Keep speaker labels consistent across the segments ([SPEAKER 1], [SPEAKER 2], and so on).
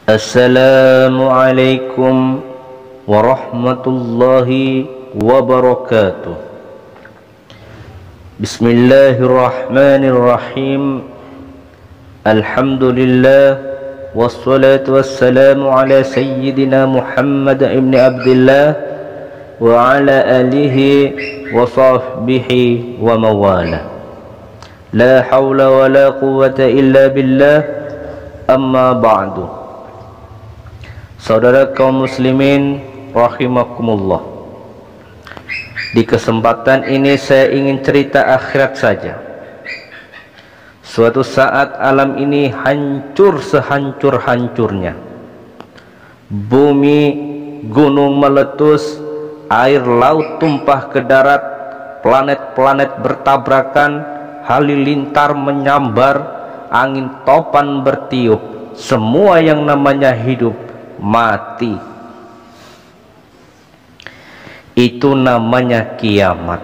[SPEAKER 1] Assalamualaikum warahmatullahi wabarakatuh. Bismillahirrahmanirrahim. Alhamdulillah wassalatu wassalamu ala sayyidina Muhammad ibn Abdullah wa ala alihi wa sahbihi wa mawala. La hawla wa la quwwata illa billah. Amma ba'du. Saudara kaum muslimin rahimakumullah, di kesempatan ini saya ingin cerita akhirat saja. Suatu saat alam ini hancur sehancur-hancurnya. Bumi, gunung meletus, air laut tumpah ke darat, planet-planet bertabrakan, halilintar menyambar, angin topan bertiup, semua yang namanya hidup mati. Itu namanya kiamat.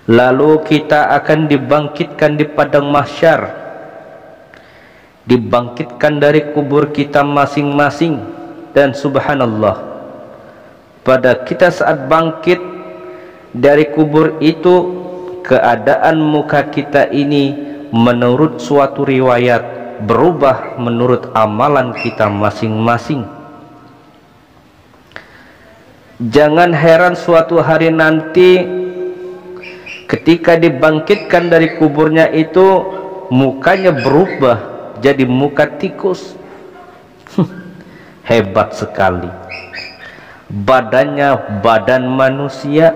[SPEAKER 1] Lalu kita akan dibangkitkan di padang mahsyar, dibangkitkan dari kubur kita masing-masing. Dan subhanallah, pada kita saat bangkit dari kubur itu, keadaan muka kita ini menurut suatu riwayat berubah menurut amalan kita masing-masing. Jangan heran suatu hari nanti ketika dibangkitkan dari kuburnya itu, mukanya berubah jadi muka tikus. Hebat sekali. Badannya badan manusia,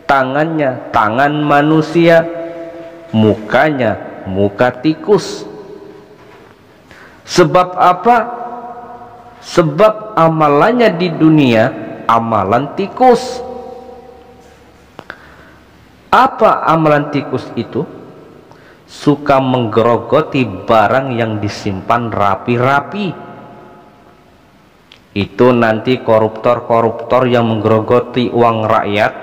[SPEAKER 1] tangannya tangan manusia, mukanya muka tikus. Sebab apa? Sebab amalannya di dunia amalan tikus. Apa amalan tikus itu? Suka menggerogoti barang yang disimpan rapi-rapi. Itu nanti koruptor-koruptor yang menggerogoti uang rakyat,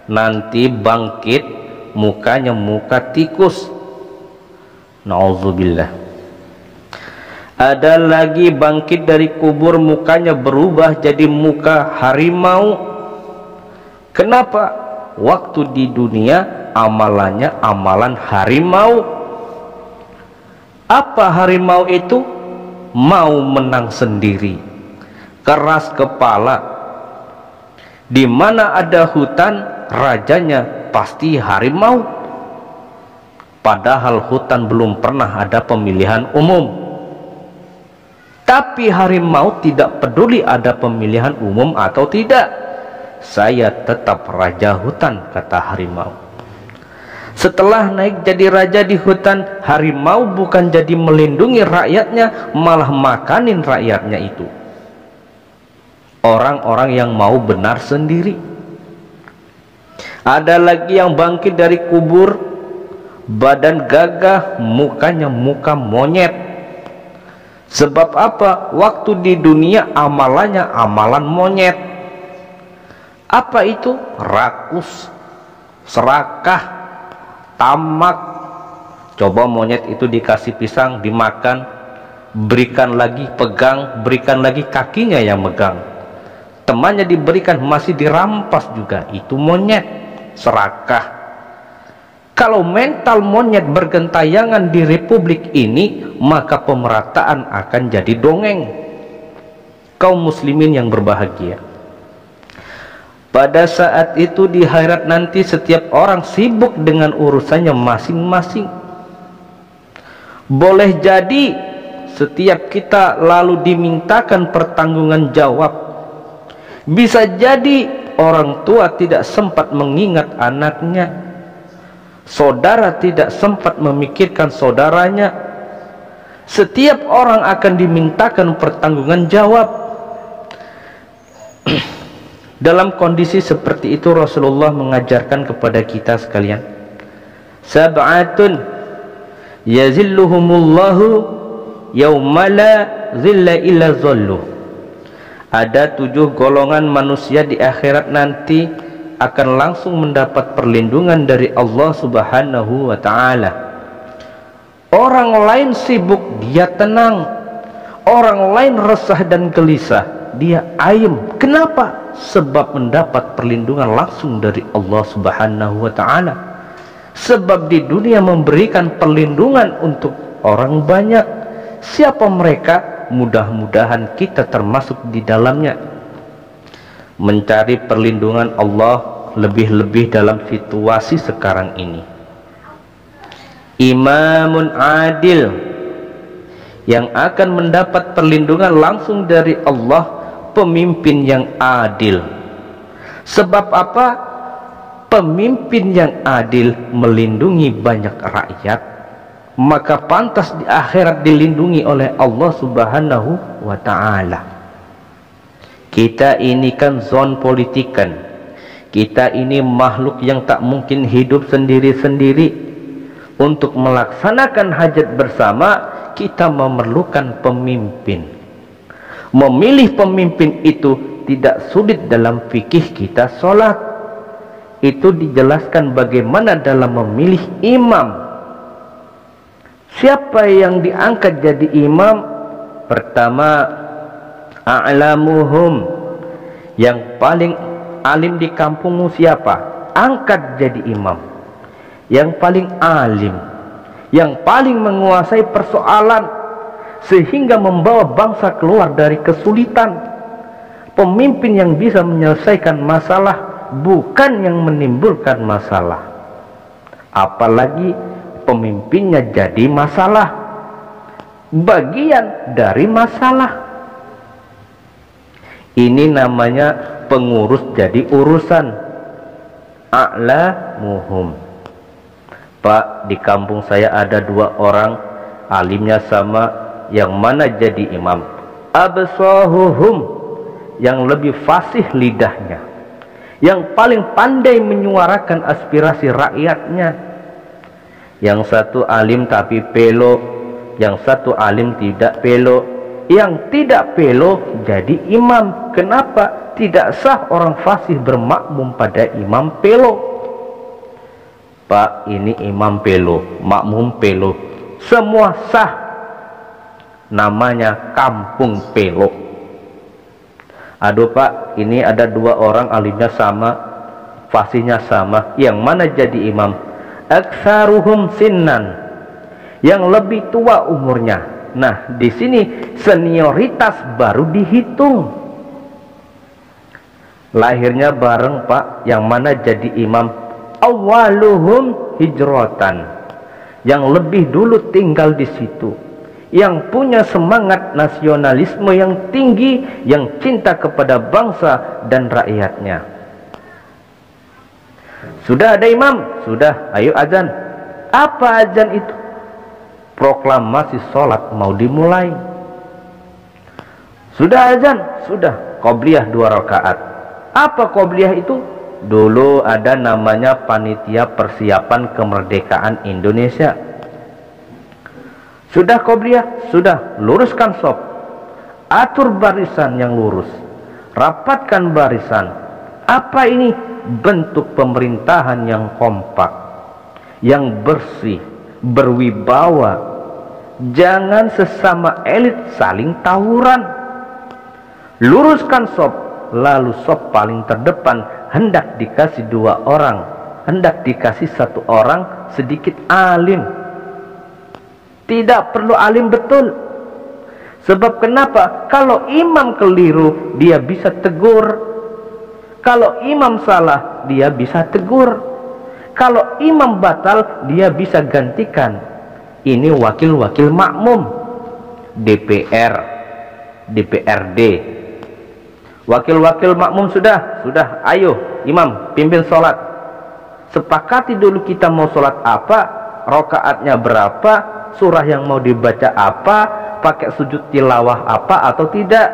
[SPEAKER 1] nanti bangkit mukanya muka tikus. Nauzubillah. Ada lagi bangkit dari kubur, mukanya berubah jadi muka harimau. Kenapa? Waktu di dunia amalannya amalan harimau. Apa harimau itu? Mau menang sendiri, keras kepala. Di mana ada hutan, rajanya pasti harimau. Padahal hutan belum pernah ada pemilihan umum. Tapi harimau tidak peduli ada pemilihan umum atau tidak. Saya tetap raja hutan, kata harimau. Setelah naik jadi raja di hutan, harimau bukan jadi melindungi rakyatnya, malah makanin rakyatnya itu. Orang-orang yang mau benar sendiri. Ada lagi yang bangkit dari kubur, badan gagah, mukanya muka monyet. Sebab apa? Waktu di dunia amalannya amalan monyet. Apa itu? Rakus, serakah, tamak. Coba monyet itu dikasih pisang, dimakan, berikan lagi, pegang, berikan lagi, kakinya yang megang. Temannya diberikan, masih dirampas juga. Itu monyet, serakah. Kalau mental monyet bergentayangan di republik ini, maka pemerataan akan jadi dongeng. Kaum muslimin yang berbahagia, pada saat itu di akhirat nanti setiap orang sibuk dengan urusannya masing-masing. Boleh jadi setiap kita lalu dimintakan pertanggungan jawab. Bisa jadi orang tua tidak sempat mengingat anaknya, saudara tidak sempat memikirkan saudaranya. Setiap orang akan dimintakan pertanggungan jawab. Dalam kondisi seperti itu Rasulullah mengajarkan kepada kita sekalian, sab'atun yazilluhumullahu yauma la zilla illa zilluh. Ada 7 golongan manusia di akhirat nanti akan langsung mendapat perlindungan dari Allah Subhanahu wa ta'ala. Orang lain sibuk, dia tenang. Orang lain resah dan gelisah, dia ayem. Kenapa? Sebab mendapat perlindungan langsung dari Allah Subhanahu wa ta'ala. Sebab di dunia memberikan perlindungan untuk orang banyak. Siapa mereka? Mudah-mudahan kita termasuk di dalamnya. Mencari perlindungan Allah lebih-lebih dalam situasi sekarang ini. Imamun adil, yang akan mendapat perlindungan langsung dari Allah, pemimpin yang adil. Sebab apa? Pemimpin yang adil melindungi banyak rakyat, maka pantas di akhirat dilindungi oleh Allah Subhanahu wa ta'ala. Kita ini kan zon politikan, kita ini makhluk yang tak mungkin hidup sendiri-sendiri. Untuk melaksanakan hajat bersama, kita memerlukan pemimpin. Memilih pemimpin itu tidak sulit dalam fikih kita sholat. Itu dijelaskan bagaimana dalam memilih imam. Siapa yang diangkat jadi imam? Pertama, a'lamuhum, yang paling alim di kampungmu siapa? Angkat jadi imam. Yang paling alim, yang paling menguasai persoalan sehingga membawa bangsa keluar dari kesulitan. Pemimpin yang bisa menyelesaikan masalah, bukan yang menimbulkan masalah. Apalagi pemimpinnya jadi masalah, bagian dari masalah. Ini namanya pengurus jadi urusan. A'lamuhum. Pak, di kampung saya ada 2 orang, alimnya sama, yang mana jadi imam? Absahuhum, yang lebih fasih lidahnya, yang paling pandai menyuarakan aspirasi rakyatnya. Yang satu alim tapi pelo, yang satu alim tidak pelo. Yang tidak pelo jadi imam. Kenapa? Tidak sah orang fasih bermakmum pada imam pelo. Pak, ini imam pelo, makmum pelo, semua sah. Namanya kampung pelo. Aduh Pak, ini ada 2 orang alimnya sama, fasihnya sama, yang mana jadi imam? Aktsaruhum sinnan, yang lebih tua umurnya. Nah, di sini senioritas baru dihitung. Lahirnya bareng Pak, yang mana jadi imam? Awaluhum hijratan, yang lebih dulu tinggal di situ, yang punya semangat nasionalisme yang tinggi, yang cinta kepada bangsa dan rakyatnya. Sudah ada imam? Sudah, ayo azan. Apa azan itu? Proklamasi sholat mau dimulai. Sudah azan? Sudah, qobliyah 2 rakaat. Apa qobliyah itu? Dulu ada namanya panitia persiapan kemerdekaan Indonesia. Sudah qobliyah? Sudah, luruskan shaf. Atur barisan yang lurus. Rapatkan barisan. Apa ini? Bentuk pemerintahan yang kompak, yang bersih, berwibawa. Jangan sesama elit saling tawuran. Luruskan shaf, lalu shaf paling terdepan hendak dikasih 2 orang, hendak dikasih 1 orang sedikit alim. Tidak perlu alim betul. Sebab kenapa? Kalau imam keliru, dia bisa tegur. Kalau imam salah, dia bisa tegur. Kalau imam batal, dia bisa gantikan. Ini wakil-wakil makmum, DPR, DPRD. Wakil-wakil makmum sudah, ayo imam pimpin sholat. Sepakati dulu kita mau sholat apa, rakaatnya berapa, surah yang mau dibaca apa, pakai sujud tilawah apa atau tidak,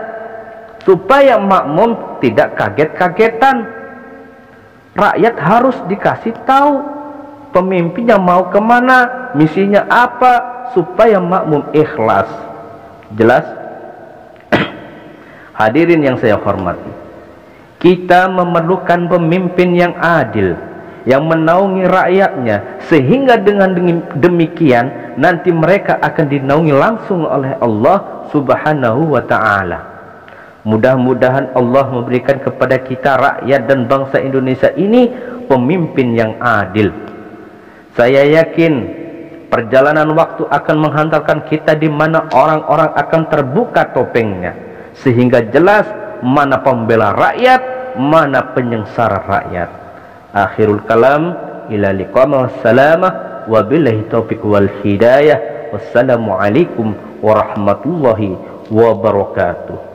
[SPEAKER 1] supaya makmum tidak kaget-kagetan. Rakyat harus dikasih tahu pemimpinnya mau kemana, misinya apa, supaya makmum ikhlas. Jelas? Hadirin yang saya hormati, kita memerlukan pemimpin yang adil, yang menaungi rakyatnya, sehingga dengan demikian nanti mereka akan dinaungi langsung oleh Allah Subhanahu wa ta'ala. Mudah-mudahan Allah memberikan kepada kita rakyat dan bangsa Indonesia ini pemimpin yang adil. Saya yakin perjalanan waktu akan menghantarkan kita di mana orang-orang akan terbuka topengnya, sehingga jelas mana pembela rakyat, mana penyengsara rakyat. Akhirul kalam, ila liqa wassalamah, wabillahi taufiq wal hidayah. Wassalamualaikum warahmatullahi wabarakatuh.